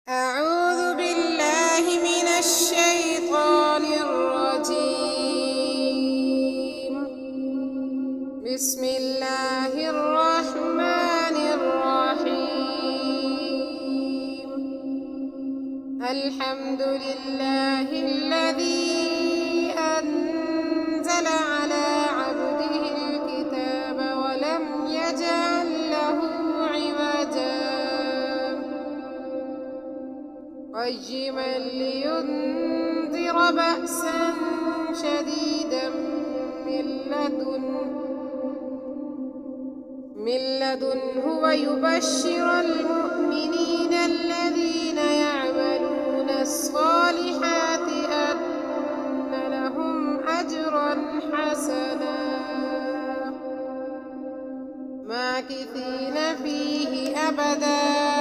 أعوذ بالله من الشيطان الرجيم. بسم الله الرحمن الرحيم. الحمد لله الذي أنزل على عبده الكتاب ولم يجعل له عوجا قيما لينذر بأسا شديدا من لدنه ويبشر المؤمنين الذين يعملون الصالحات أن لهم أجرا حسنا ماكثين فيه أبدا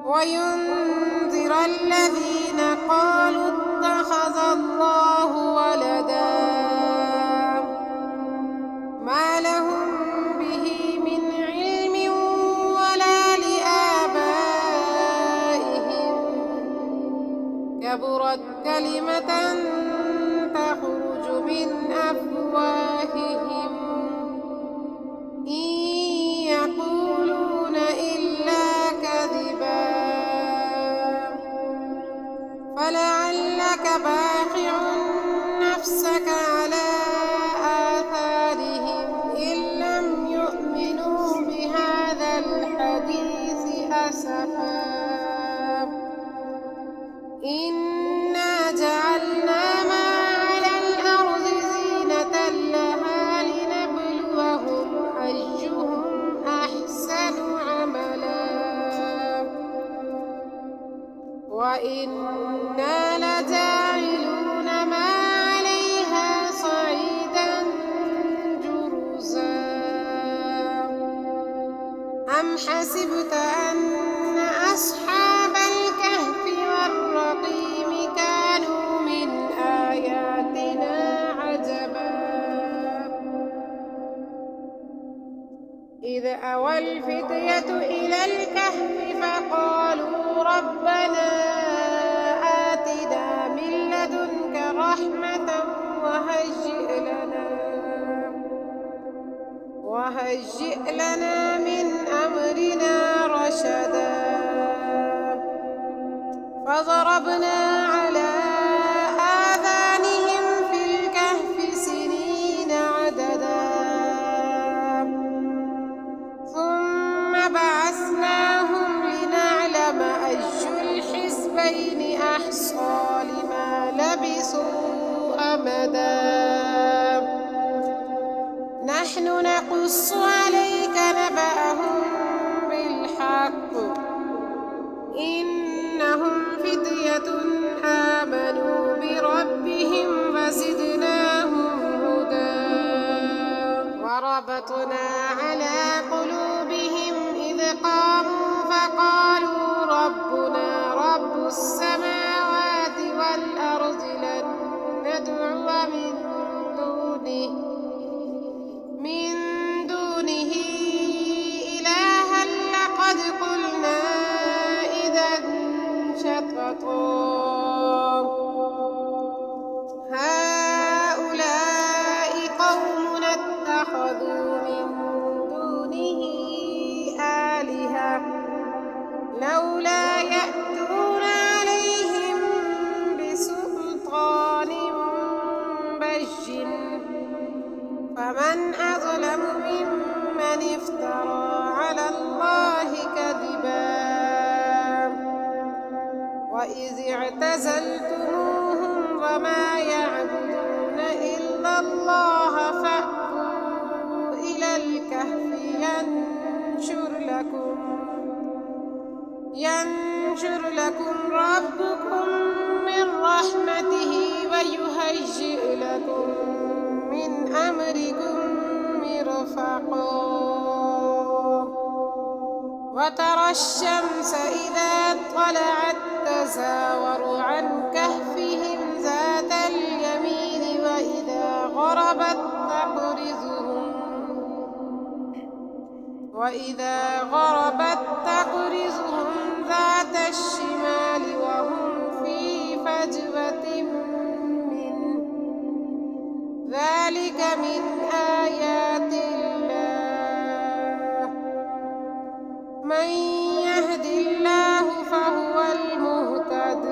وينذر الذين قالوا اتخذ الله ولدا ما لهم به من علم ولا لآبائهم كبرت كلمة تخرج من أفواههم إن يقولون إلا كذبا فلعلك باخع نفسك على آثارهم إن لم يؤمنوا بهذا الحديث أسفا إنا جعلنا ما على الأرض زينة لها لنبلوهم أيهم أحسن عملا وإنا لجاعلون ما عليها صعيدا جرزا أم حسبت أن أصحاب الكهف والرقيم كانوا من آياتنا عجبا إذ أوى الفتية إلى الكهف فقالوا ربنا آتنا من لدنك رحمة وهيئ لنا من أمرنا رشدا فضربنا على آذانهم في الكهف سنين عددا ثم بعثناهم لنعلم أي الحزبين أحصى لما لبثوا أمدا نحن نقص عليك نبأهم بالحق إنهم فتية آمنوا بربهم وزدناهم هدى وربطنا على قلوبهم إذ قاموا فقالوا ربنا رب السماوات والأرض لن ندعو من دونه إلها لقد قلنا إذا شططا هؤلاء قومنا اتخذوا من دونه آلهة لولا يأتون عليهم بسلطان بين فمن أظلم ممن افترى على الله كذبا وإذ اعتزلتموهم وما يعبدون إلا الله فأتوا إلى الكهف ينشر لكم ربكم من رحمته ويهيئ لكم من أمركم مرفقا وترى الشمس إذا طلعت تزاور عن كهفهم ذات اليمين وإذا غربت تقرضهم من آيات الله من يهد الله فهو المهتد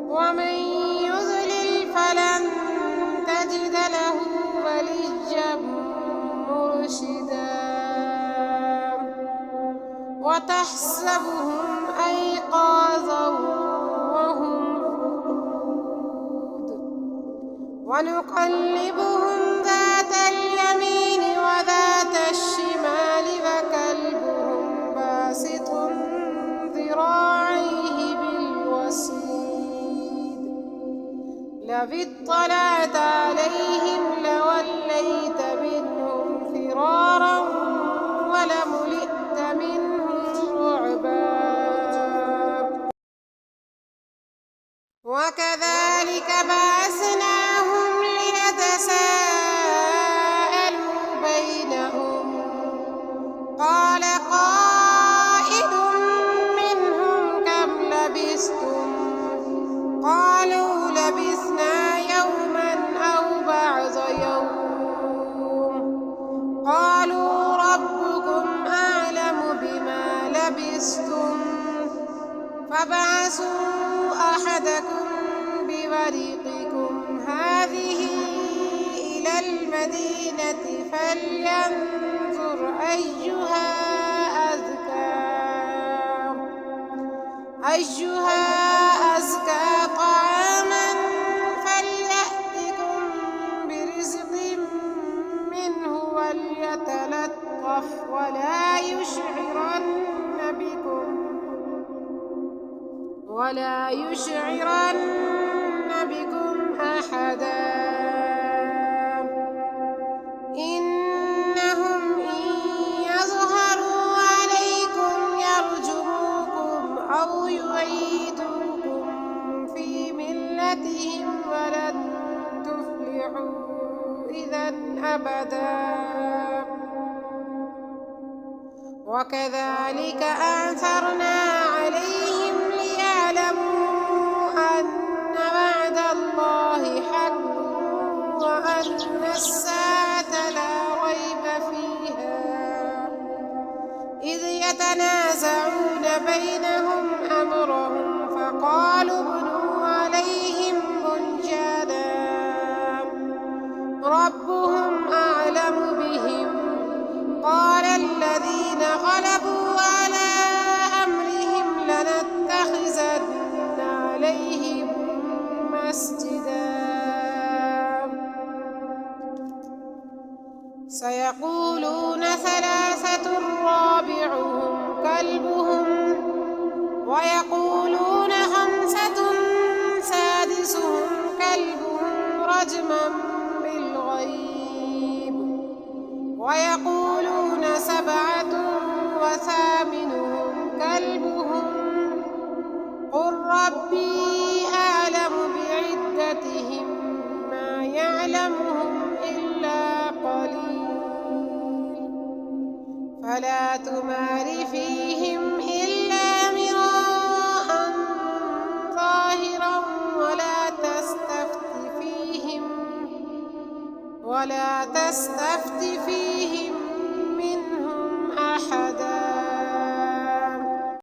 ومن يضلل فلن تجد له وليا مرشدا وتحسبهم أيقاظا وهم رقود ونقلبهم ذات اليمين وذات الشمال وكلبهم باسط ذراعيه بالوصيد لو اطلعت عليهم لوليت منهم فرارا ولملئت منهم رعبا وكذلك بعثناهم ليتساءلوا بينهم قال قائل منهم كم لبثتم قالوا لبثنا يوما أو بعض يوم قالوا ربكم أعلم بما لبثتم فابعثوا أحدكم بورقكم هذه إلى المدينة فلينظر أيها أزكى طعاما فليأتكم برزق منه وليتلطف ولا يشعرن بكم أحدا إنهم إن يظهروا عليكم يرجموكم أو يعيدوكم في ملتهم ولن تفلحوا إذا أبدا وكذلك أعثرنا عليهم ليعلموا أن وعد الله حق وأن الساعة لا ريب فيها إذ يتنازعون بينهم أمرهم فقالوا ابنوا عليهم بنيانا ربهم أعلم بهم قال الذين غلبوا على أمرهم لنتخذن عليهم مسجدا سيقولون ثلاثة رابعهم كلبهم ويقولون خمسة سادسهم كلبهم رجما بالغيب ويقولون سبعة وثامنهم كلبهم قل ربي أعلم بعدتهم ما يعلمهم إلا قليل فلا تمار فيهم إلا مراء ظاهرا ولا تستفت فيهم